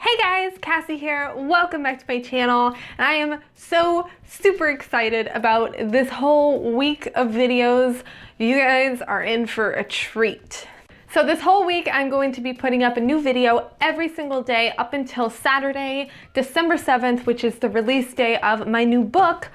Hey guys, Cassie here. Welcome back to my channel. And I am so super excited about this whole week of videos. You guys are in for a treat. So this whole week I'm going to be putting up a new video every single day up until Saturday, December 7th, which is the release day of my new book,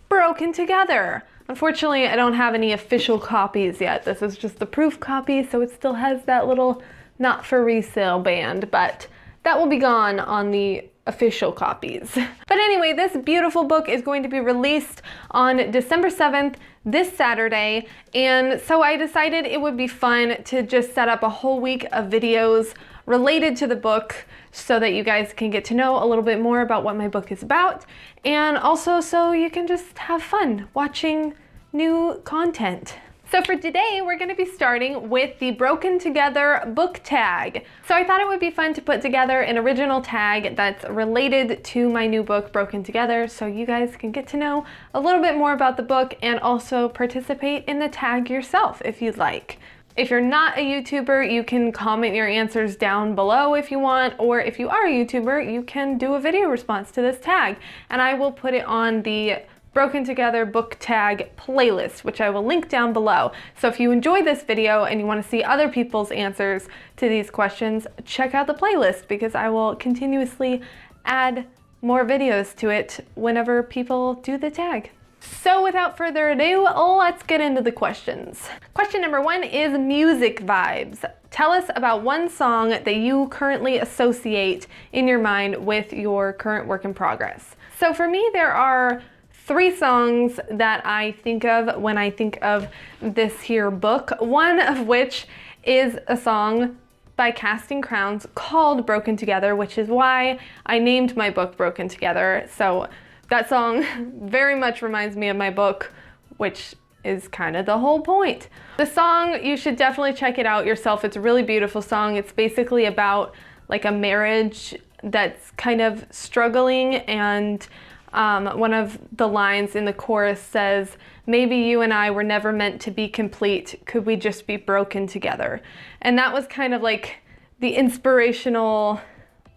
Broken Together. Unfortunately, I don't have any official copies yet. This is just the proof copy, so it still has that little not for resale band, but that will be gone on the official copies. But anyway, this beautiful book is going to be released on December 7th, this Saturday, and so I decided it would be fun to just set up a whole week of videos related to the book so that you guys can get to know a little bit more about what my book is about, and also so you can just have fun watching new content. So for today, we're gonna be starting with the Broken Together book tag. So I thought it would be fun to put together an original tag that's related to my new book, Broken Together, so you guys can get to know a little bit more about the book and also participate in the tag yourself if you'd like. If you're not a YouTuber, you can comment your answers down below if you want, or if you are a YouTuber, you can do a video response to this tag, and I will put it on the Broken Together book tag playlist, which I will link down below. So if you enjoyed this video and you want to see other people's answers to these questions, check out the playlist because I will continuously add more videos to it whenever people do the tag. So without further ado, let's get into the questions. Question number one is music vibes. Tell us about one song that you currently associate in your mind with your current work in progress. So for me, there are three songs that I think of when I think of this here book, one of which is a song by Casting Crowns called Broken Together, which is why I named my book Broken Together. So that song very much reminds me of my book, which is kind of the whole point. The song, you should definitely check it out yourself. It's a really beautiful song. It's basically about like a marriage that's kind of struggling, and one of the lines in the chorus says, "Maybe you and I were never meant to be complete. Could we just be broken together?" And that was kind of like the inspirational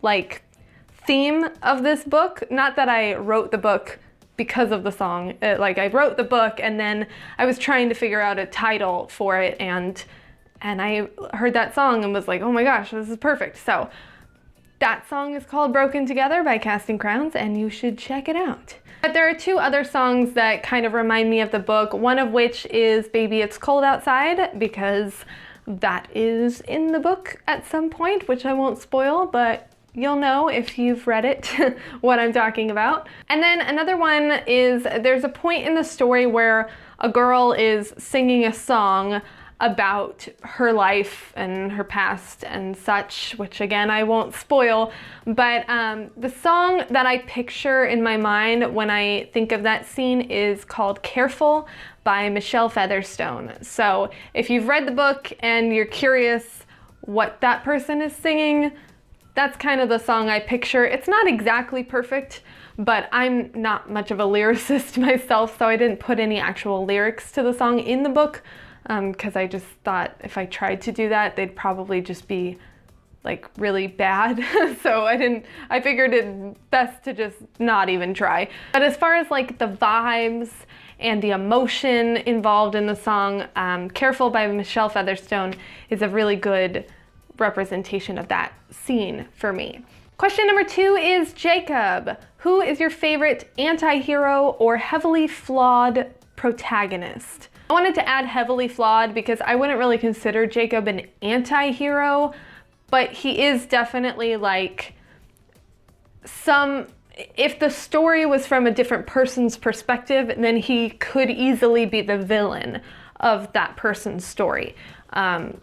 like theme of this book. Not that I wrote the book because of the song. Like I wrote the book and then I was trying to figure out a title for it, and I heard that song and was like, oh my gosh, this is perfect. So that song is called Broken Together by Casting Crowns, and you should check it out. But there are two other songs that kind of remind me of the book, one of which is Baby It's Cold Outside, because that is in the book at some point, which I won't spoil, but you'll know if you've read it what I'm talking about. And then another one is, there's a point in the story where a girl is singing a song about her life and her past and such, which again I won't spoil, but the song that I picture in my mind when I think of that scene is called Careful by Michelle Featherstone. So if you've read the book and you're curious what that person is singing, that's kind of the song I picture. It's not exactly perfect, but I'm not much of a lyricist myself, so I didn't put any actual lyrics to the song in the book, because I just thought if I tried to do that, they'd probably just be like really bad. So I figured it best to just not even try. But as far as like the vibes and the emotion involved in the song, Careful by Michelle Featherstone is a really good representation of that scene for me. Question number two is Jacob. Who is your favorite anti-hero or heavily flawed protagonist? I wanted to add heavily flawed because I wouldn't really consider Jacob an anti-hero, but he is definitely like if the story was from a different person's perspective, then he could easily be the villain of that person's story,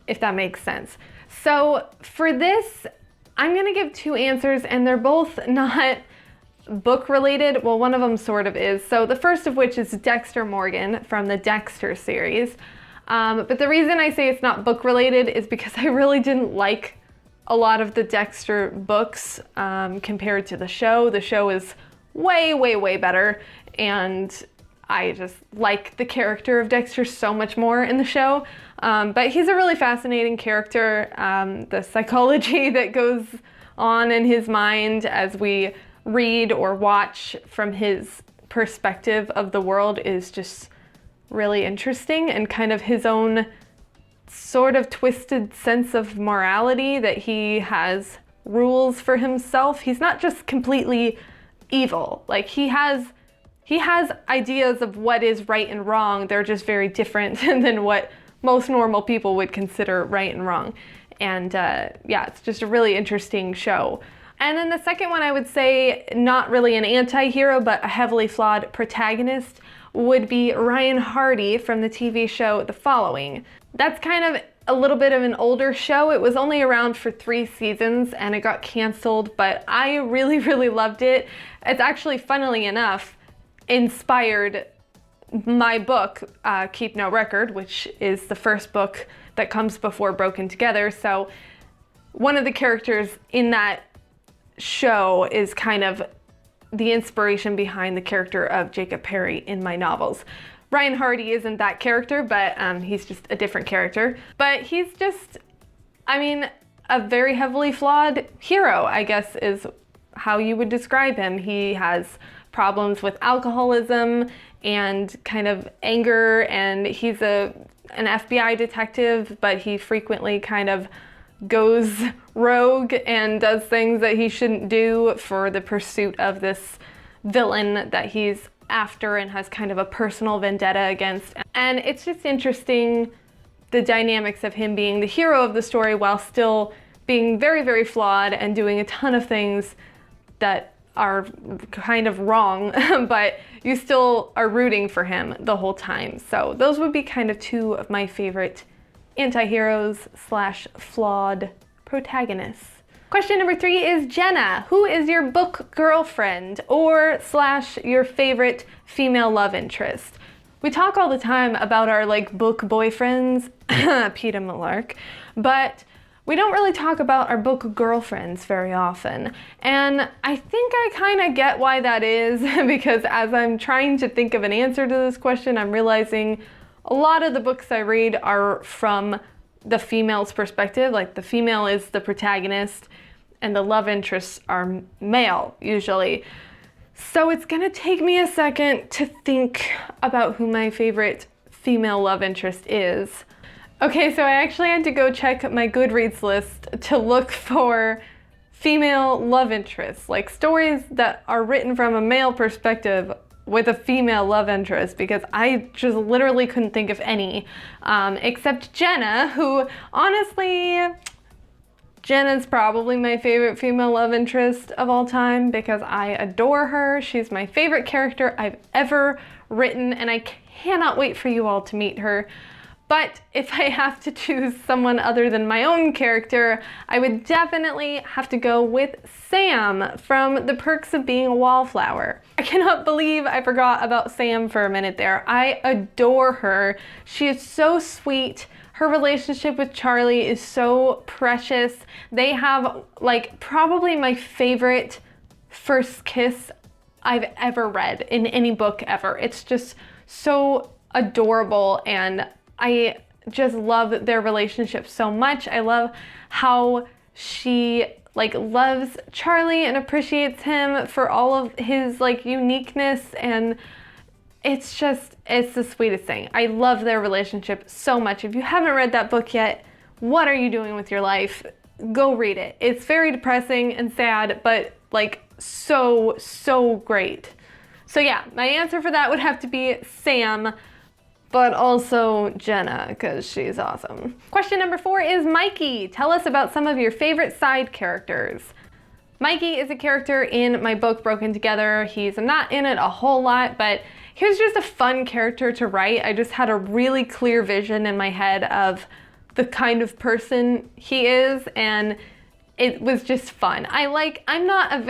if that makes sense. So for this, I'm gonna give two answers, and they're both not book related. Well, one of them sort of is. So the first of which is Dexter Morgan from the Dexter series. But the reason I say it's not book related is because I really didn't like a lot of the Dexter books compared to the show. The show is way, way, way better. And I just like the character of Dexter so much more in the show. But he's a really fascinating character. The psychology that goes on in his mind as we read or watch from his perspective of the world is just really interesting, and kind of his own sort of twisted sense of morality, that he has rules for himself. He's not just completely evil. Like, he has ideas of what is right and wrong. They're just very different than what most normal people would consider right and wrong. And yeah, it's just a really interesting show. And then the second one, I would say, not really an anti-hero, but a heavily flawed protagonist, would be Ryan Hardy from the TV show The Following. That's kind of a little bit of an older show. It was only around for 3 seasons and it got canceled, but I really, really loved it. It's actually, funnily enough, inspired my book, Keep No Record, which is the first book that comes before Broken Together. So one of the characters in that show is kind of the inspiration behind the character of Jacob Perry in my novels. Ryan Hardy isn't that character, but he's just a different character. But he's just, I mean, a very heavily flawed hero, I guess is how you would describe him. He has problems with alcoholism and kind of anger, and he's an FBI detective, but he frequently kind of goes rogue and does things that he shouldn't do for the pursuit of this villain that he's after and has kind of a personal vendetta against. And it's just interesting, the dynamics of him being the hero of the story while still being very, very flawed and doing a ton of things that are kind of wrong, but you still are rooting for him the whole time. So those would be kind of 2 of my favorite anti-heroes / flawed protagonists. Question number 3 is, Jenna, who is your book girlfriend or / your favorite female love interest? We talk all the time about our book boyfriends, Peter Malark, but we don't really talk about our book girlfriends very often. And I think I kind of get why that is, because as I'm trying to think of an answer to this question, I'm realizing a lot of the books I read are from the female's perspective. Like, the female is the protagonist and the love interests are male usually. So it's gonna take me a second to think about who my favorite female love interest is. Okay, so I actually had to go check my Goodreads list to look for female love interests, like stories that are written from a male perspective with a female love interest, because I just literally couldn't think of any, except Jenna, who honestly, Jenna's probably my favorite female love interest of all time because I adore her. She's my favorite character I've ever written, and I cannot wait for you all to meet her. But if I have to choose someone other than my own character, I would definitely have to go with Sam from The Perks of Being a Wallflower. I cannot believe I forgot about Sam for a minute there. I adore her. She is so sweet. Her relationship with Charlie is so precious. They have probably my favorite first kiss I've ever read in any book ever. It's just so adorable, and I just love their relationship so much. I love how she loves Charlie and appreciates him for all of his uniqueness, and it's the sweetest thing. I love their relationship so much. If you haven't read that book yet, what are you doing with your life? Go read it. It's very depressing and sad, but so great. So yeah, my answer for that would have to be Sam, but also Jenna, because she's awesome. Question number 4 is, Mikey, tell us about some of your favorite side characters. Mikey is a character in my book Broken Together. He's not in it a whole lot, but he was just a fun character to write. I just had a really clear vision in my head of the kind of person he is, and it was just fun. I'm not a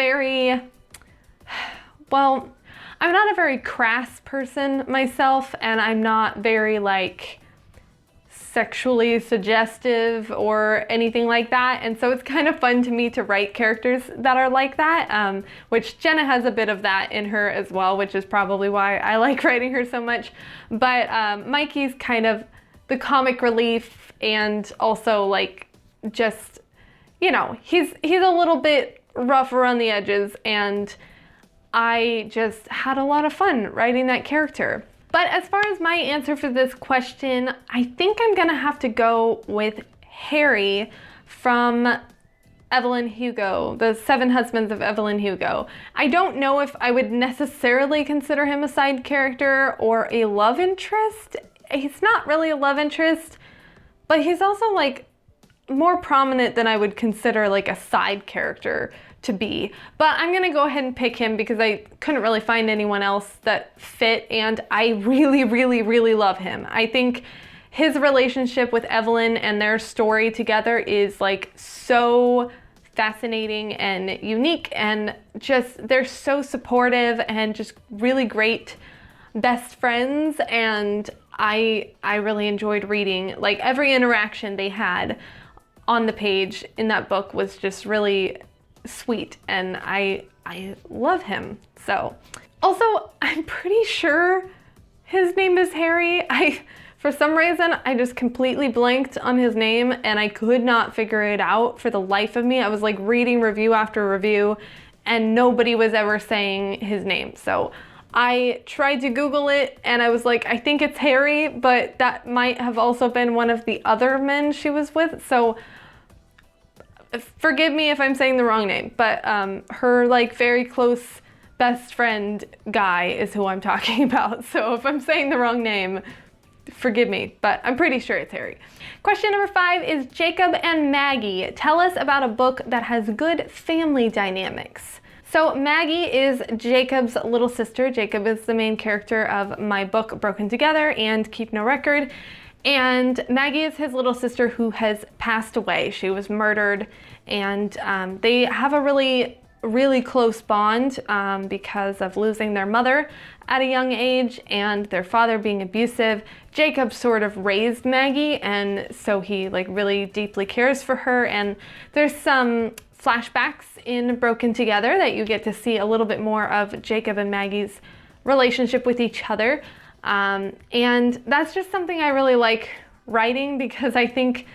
very crass person myself, and I'm not very sexually suggestive or anything like that. And so it's kind of fun to me to write characters that are like that, which Jenna has a bit of that in her as well, which is probably why I like writing her so much. But Mikey's kind of the comic relief, and also like just, you know, he's a little bit rough around the edges, and I just had a lot of fun writing that character. But as far as my answer for this question, I think I'm gonna have to go with Harry from Evelyn Hugo, the Seven Husbands of Evelyn Hugo. I don't know if I would necessarily consider him a side character or a love interest. He's not really a love interest, but he's also like more prominent than I would consider like a side character to be. But I'm gonna go ahead and pick him because I couldn't really find anyone else that fit, and I really, really, really love him. I think his relationship with Evelyn and their story together is like so fascinating and unique, and just they're so supportive and just really great best friends, and I really enjoyed reading like every interaction they had on the page in that book was just really sweet, and I love him. So also, I'm pretty sure his name is Harry. For some reason, I just completely blanked on his name and I could not figure it out for the life of me. I was like reading review after review and nobody was ever saying his name. So I tried to Google it and I was like, I think it's Harry, but that might have also been one of the other men she was with. So forgive me if I'm saying the wrong name, but her like very close best friend guy is who I'm talking about. So if I'm saying the wrong name, forgive me, but I'm pretty sure it's Harry. Question number 5 is Jacob and Maggie. Tell us about a book that has good family dynamics. So Maggie is Jacob's little sister. Jacob is the main character of my book, Broken Together and Keep No Record. And Maggie is his little sister who has passed away. She was murdered, and they have a really, really close bond because of losing their mother at a young age and their father being abusive. Jacob sort of raised Maggie, and so he like really deeply cares for her. And there's some flashbacks in Broken Together that you get to see a little bit more of Jacob and Maggie's relationship with each other. And that's just something I really like writing because I think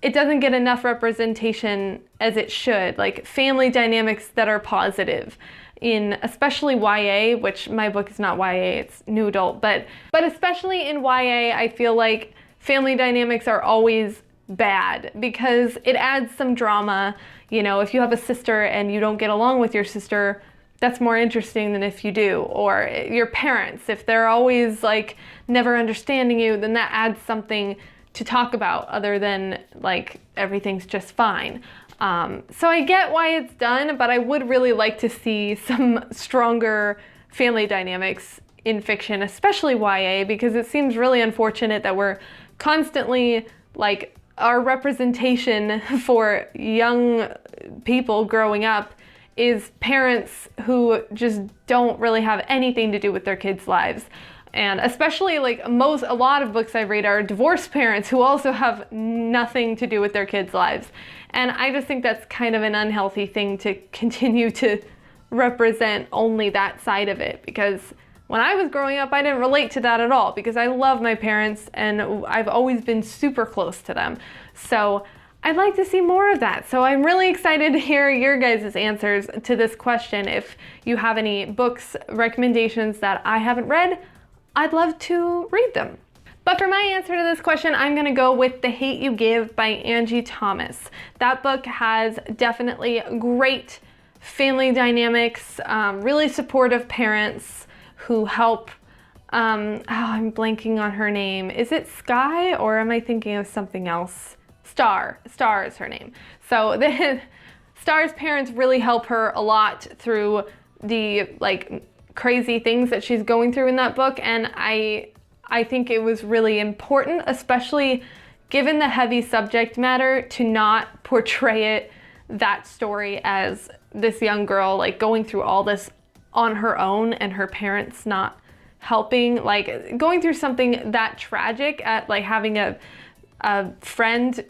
it doesn't get enough representation as it should, like family dynamics that are positive in especially YA, which my book is not YA, it's new adult, but especially in YA, I feel like family dynamics are always bad because it adds some drama. You know, if you have a sister and you don't get along with your sister, that's more interesting than if you do. Or your parents, if they're always like never understanding you, then that adds something to talk about other than like everything's just fine. So I get why it's done, but I would really like to see some stronger family dynamics in fiction, especially YA, because it seems really unfortunate that we're constantly like our representation for young people growing up is parents who just don't really have anything to do with their kids' lives. And especially like a lot of books I read are divorced parents who also have nothing to do with their kids' lives. And I just think that's kind of an unhealthy thing to continue to represent only that side of it, because when I was growing up, I didn't relate to that at all because I love my parents and I've always been super close to them. So I'd like to see more of that. So I'm really excited to hear your guys' answers to this question. If you have any books, recommendations that I haven't read, I'd love to read them. But for my answer to this question, I'm gonna go with The Hate You Give by Angie Thomas. That book has definitely great family dynamics, really supportive parents who help, I'm blanking on her name. Is it Sky or am I thinking of something else? Star is her name. So Star's parents really help her a lot through the like crazy things that she's going through in that book, and I think it was really important, especially given the heavy subject matter, to not portray that story as this young girl like going through all this on her own and her parents not helping, like going through something that tragic at like having a a friend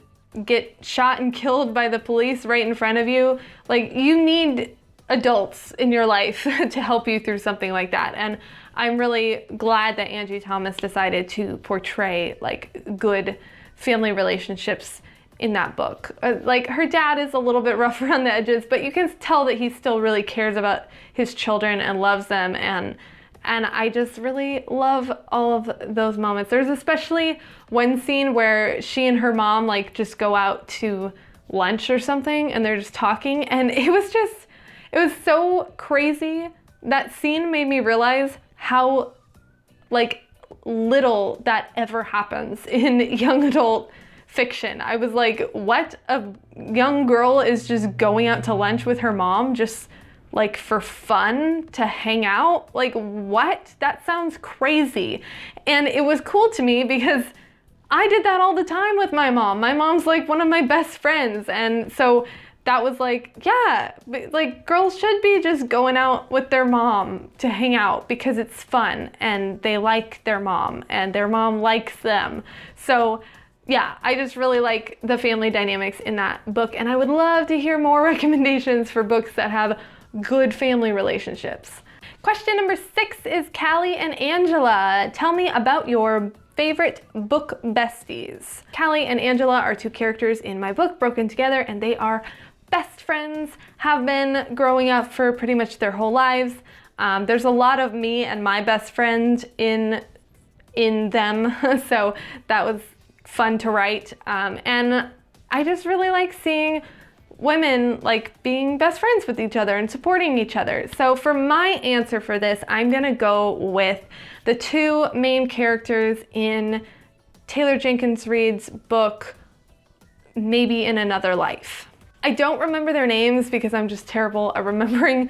get shot and killed by the police right in front of you, like, you need adults in your life to help you through something like that. And I'm really glad that Angie Thomas decided to portray like good family relationships in that book. Like, her dad is a little bit rough around the edges, but you can tell that he still really cares about his children and loves them, and I just really love all of those moments. There's especially one scene where she and her mom like just go out to lunch or something and they're just talking, and it was so crazy. That scene made me realize how like little that ever happens in young adult fiction. I was like, what? A young girl is just going out to lunch with her mom just like for fun, to hang out? Like, what? That sounds crazy. And it was cool to me because I did that all the time with my mom. My mom's like one of my best friends. And so that was like, yeah, like girls should be just going out with their mom to hang out because it's fun and they like their mom and their mom likes them. So yeah, I just really like the family dynamics in that book, and I would love to hear more recommendations for books that have good family relationships. Question number 6 is Callie and Angela. Tell me about your favorite book besties. Callie and Angela are 2 characters in my book, Broken Together, and they are best friends, have been growing up for pretty much their whole lives. There's a lot of me and my best friend in them, so that was fun to write. And I just really like seeing women like being best friends with each other and supporting each other. So for my answer for this, I'm gonna go with the 2 main characters in Taylor Jenkins Reid's book, Maybe in Another Life. I don't remember their names because I'm just terrible at remembering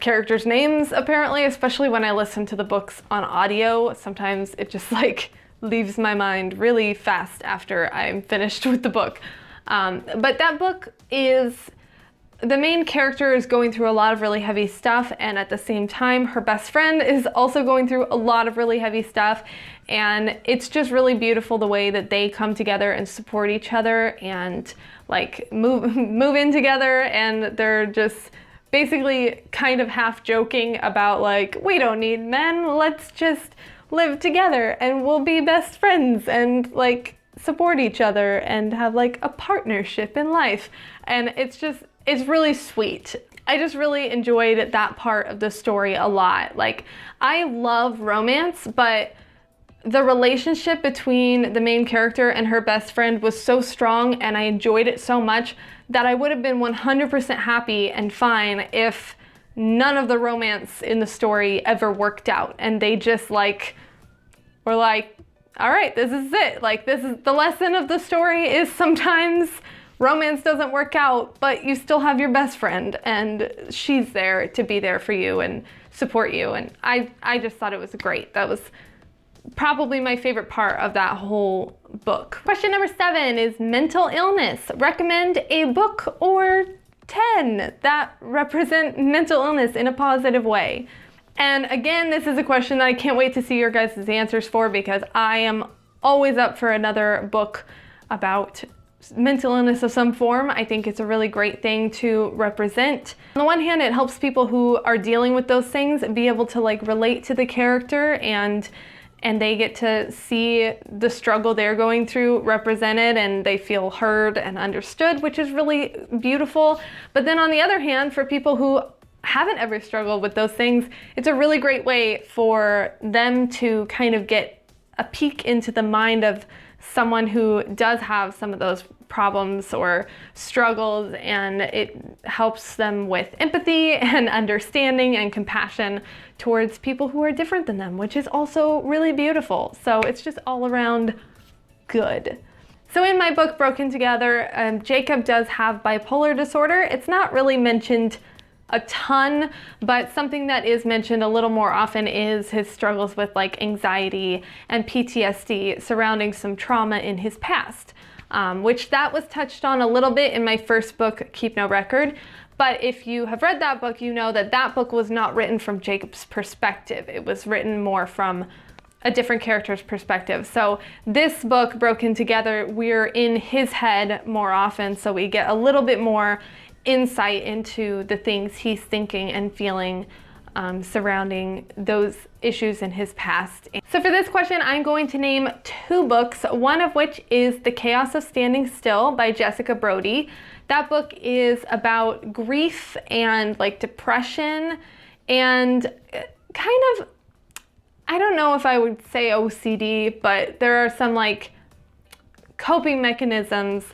characters' names, apparently, especially when I listen to the books on audio. Sometimes it just like leaves my mind really fast after I'm finished with the book. But that book is, the main character is going through a lot of really heavy stuff, and at the same time her best friend is also going through a lot of really heavy stuff, and it's just really beautiful the way that they come together and support each other and like move in together, and they're just basically kind of half joking about like, we don't need men, let's just live together and we'll be best friends and like support each other and have like a partnership in life. And it's really sweet. I just really enjoyed that part of the story a lot. Like, I love romance, but the relationship between the main character and her best friend was so strong, and I enjoyed it so much that I would have been 100% happy and fine if none of the romance in the story ever worked out and they just like were like, all right, this is it. Like, this is the lesson of the story, is sometimes romance doesn't work out, but you still have your best friend and she's there to be there for you and support you. And I just thought it was great. That was probably my favorite part of that whole book. Question number 7 is mental illness. Recommend a book or 10 that represent mental illness in a positive way. And again, this is a question that I can't wait to see your guys' answers for, because I am always up for another book about mental illness of some form. I think it's a really great thing to represent. On the one hand, it helps people who are dealing with those things be able to like relate to the character, and they get to see the struggle they're going through represented, and they feel heard and understood, which is really beautiful. But then on the other hand, for people who haven't ever struggled with those things, it's a really great way for them to kind of get a peek into the mind of someone who does have some of those problems or struggles, and it helps them with empathy and understanding and compassion towards people who are different than them, which is also really beautiful. So it's just all around good. So in my book, Broken Together, Jacob does have bipolar disorder. It's not really mentioned a ton, but something that is mentioned a little more often is his struggles with like anxiety and PTSD surrounding some trauma in his past, which that was touched on a little bit in my first book, Keep No Record. But if you have read that book, you know that that book was not written from Jacob's perspective. It was written more from a different character's perspective. So this book, Broken Together, we're in his head more often, so we get a little bit more insight into the things he's thinking and feeling surrounding those issues in his past. So for this question, I'm going to name 2 books, one of which is The Chaos of Standing Still by Jessica Brody. That book is about grief and like depression and kind of, I don't know if I would say OCD, but there are some like coping mechanisms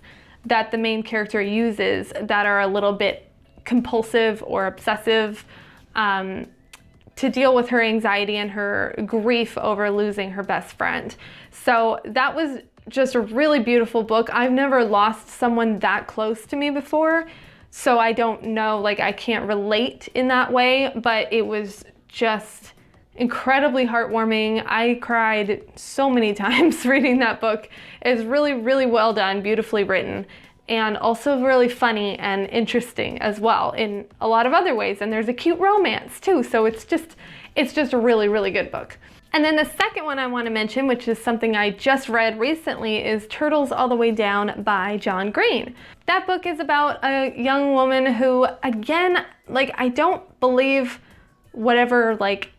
that the main character uses that are a little bit compulsive or obsessive to deal with her anxiety and her grief over losing her best friend. So that was just a really beautiful book. I've never lost someone that close to me before, so I don't know, like I can't relate in that way, but it was just incredibly heartwarming. I cried so many times reading that book. It's really, really well done, beautifully written, and also really funny and interesting as well in a lot of other ways. And there's a cute romance too, so it's just a really, really good book. And then the second one I want to mention, which is something I just read recently, is Turtles All the Way Down by John Green. That book is about a young woman who, again, like I don't believe whatever like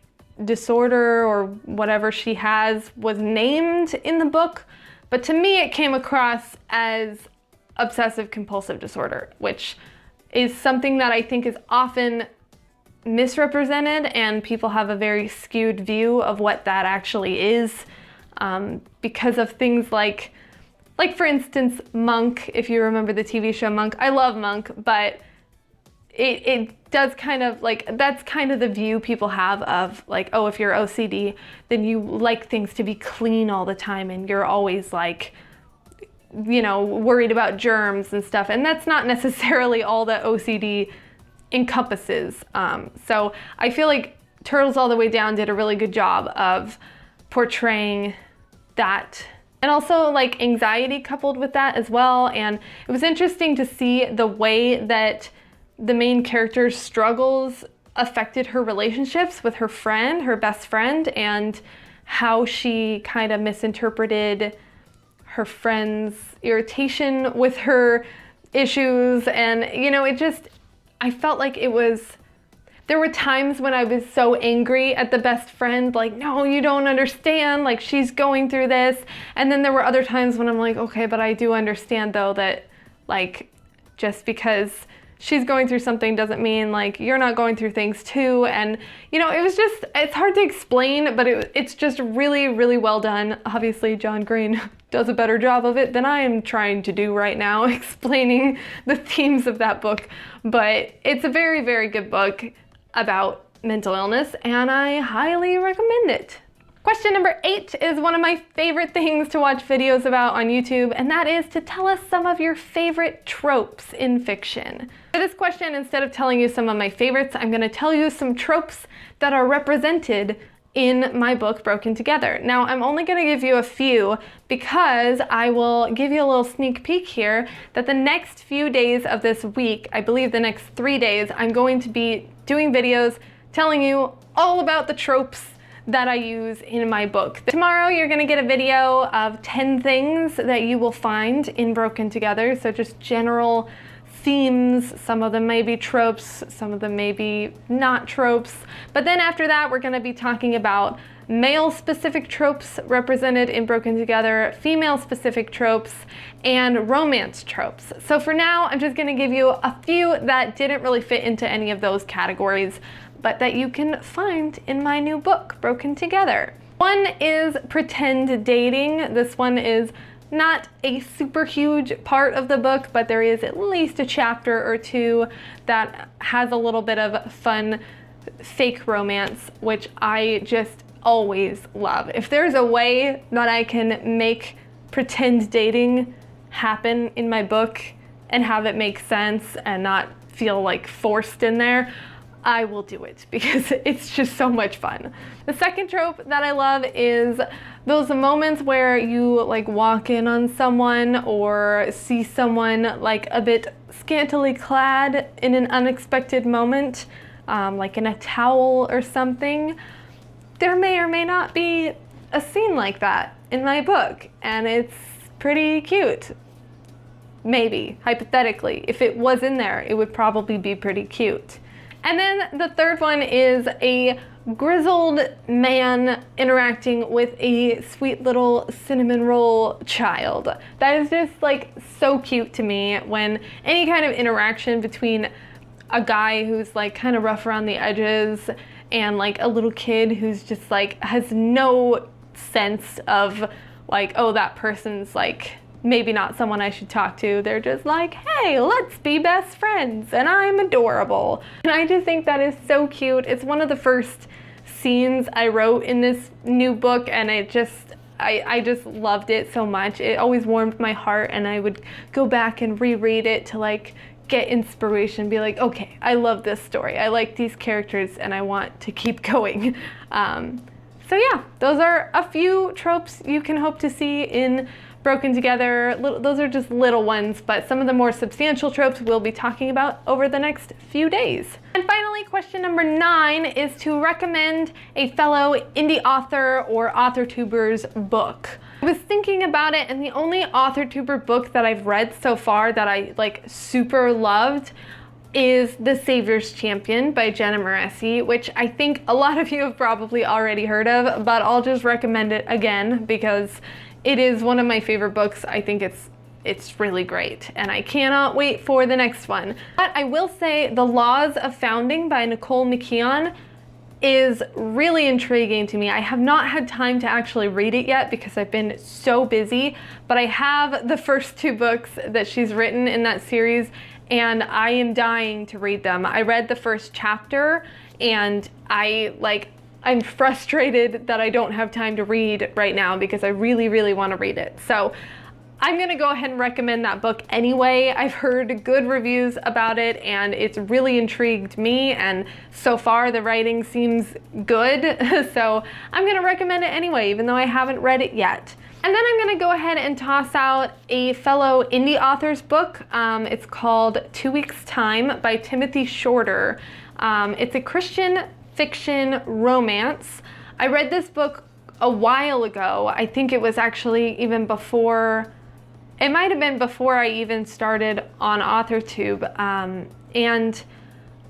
disorder or whatever she has was named in the book, but to me it came across as obsessive compulsive disorder, which is something that I think is often misrepresented, and people have a very skewed view of what that actually is because of things like for instance, Monk. If you remember the TV show Monk, I love Monk, but it does kind of like, that's kind of the view people have of like, oh, if you're OCD, then you like things to be clean all the time and you're always like, you know, worried about germs and stuff. And that's not necessarily all that OCD encompasses. So I feel like Turtles All the Way Down did a really good job of portraying that, and also like anxiety coupled with that as well. And it was interesting to see the way that the main character's struggles affected her relationships with her friend, her best friend, and how she kind of misinterpreted her friend's irritation with her issues. And, you know, I felt like there were times when I was so angry at the best friend, like, no, you don't understand, like she's going through this. And then there were other times when I'm like, okay, but I do understand though that like, just because she's going through something doesn't mean like you're not going through things too. And you know, it's hard to explain, but it's just really, really well done. Obviously John Green does a better job of it than I am trying to do right now, explaining the themes of that book. But it's a very, very good book about mental illness, and I highly recommend it. Question number 8 is one of my favorite things to watch videos about on YouTube, and that is to tell us some of your favorite tropes in fiction. For this question, instead of telling you some of my favorites, I'm going to tell you some tropes that are represented in my book, Broken Together. Now, I'm only going to give you a few because I will give you a little sneak peek here that the next few days of this week, I believe the next 3 days, I'm going to be doing videos telling you all about the tropes that I use in my book. Tomorrow you're gonna get a video of 10 things that you will find in Broken Together, so just general themes. Some of them may be tropes, some of them may be not tropes, but then after that we're gonna be talking about male-specific tropes represented in Broken Together, female-specific tropes, and romance tropes. So for now, I'm just gonna give you a few that didn't really fit into any of those categories, but that you can find in my new book, Broken Together. One is pretend dating. This one is not a super huge part of the book, but there is at least a chapter or two that has a little bit of fun fake romance, which I just always love. If there's a way that I can make pretend dating happen in my book and have it make sense and not feel like forced in there, I will do it because it's just so much fun. The second trope that I love is those moments where you like walk in on someone or see someone like a bit scantily clad in an unexpected moment, like in a towel or something. There may or may not be a scene like that in my book, and it's pretty cute. Maybe, hypothetically. If it was in there, it would probably be pretty cute. And then the third one is a grizzled man interacting with a sweet little cinnamon roll child. That is just like so cute to me, when any kind of interaction between a guy who's like kind of rough around the edges and like a little kid who's just like has no sense of like, oh, that person's like maybe not someone I should talk to. They're just like, hey, let's be best friends, and I'm adorable. And I just think that is so cute. It's one of the first scenes I wrote in this new book, and I just loved it so much. It always warmed my heart, and I would go back and reread it to like get inspiration, be like, okay, I love this story. I like these characters and I want to keep going. So yeah, those are a few tropes you can hope to see in Broken Together. Those are just little ones, but some of the more substantial tropes we'll be talking about over the next few days. And finally, question number 9 is to recommend a fellow indie author or AuthorTuber's book. I was thinking about it, and the only AuthorTuber book that I've read so far that I like super loved is The Savior's Champion by Jenna, which I think a lot of you have probably already heard of, but I'll just recommend it again because it is one of my favorite books. I think it's really great, and I cannot wait for the next one. But I will say The Laws of Founding by Nicole McKeon is really intriguing to me. I have not had time to actually read it yet because I've been so busy, but I have the first 2 books that she's written in that series, and I am dying to read them. I read the first chapter, and I'm frustrated that I don't have time to read right now because I really, really want to read it. So I'm gonna go ahead and recommend that book anyway. I've heard good reviews about it, and it's really intrigued me, and so far the writing seems good. So I'm gonna recommend it anyway, even though I haven't read it yet. And then I'm gonna go ahead and toss out a fellow indie author's book. It's called 2 Weeks Time by Timothy Shorter. It's a Christian fiction romance. I read this book a while ago. I think it was actually even before, it might have been before I even started on AuthorTube. And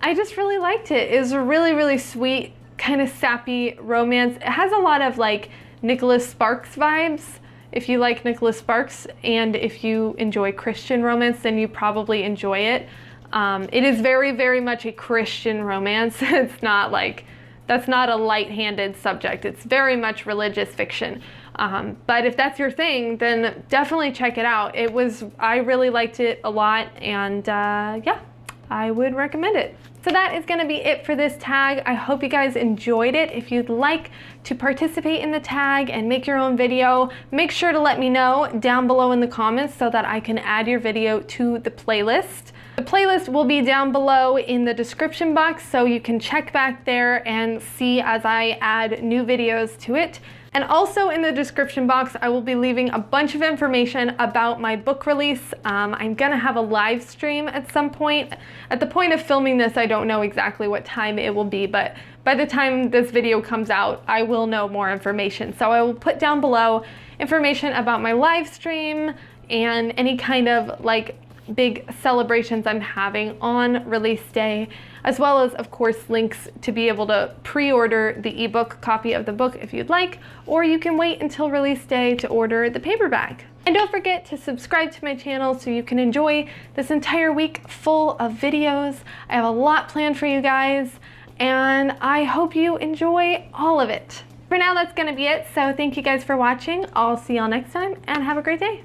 I just really liked it. It was a really, really sweet, kind of sappy romance. It has a lot of like Nicholas Sparks vibes. If you like Nicholas Sparks and if you enjoy Christian romance, then you probably enjoy it. It is very, very much a Christian romance. It's not like, that's not a light-handed subject. It's very much religious fiction. But if that's your thing, then definitely check it out. I really liked it a lot, and yeah, I would recommend it. So that is gonna be it for this tag. I hope you guys enjoyed it. If you'd like to participate in the tag and make your own video, make sure to let me know down below in the comments so that I can add your video to the playlist. The playlist will be down below in the description box, so you can check back there and see as I add new videos to it. And also in the description box, I will be leaving a bunch of information about my book release. I'm gonna have a live stream at some point. At the point of filming this, I don't know exactly what time it will be, but by the time this video comes out, I will know more information. So I will put down below information about my live stream and any kind of like big celebrations I'm having on release day, as well as, of course, links to be able to pre-order the ebook copy of the book if you'd like, or you can wait until release day to order the paperback. And don't forget to subscribe to my channel so you can enjoy this entire week full of videos. I have a lot planned for you guys, and I hope you enjoy all of it. For now, that's gonna be it, so thank you guys for watching. I'll see y'all next time, and have a great day.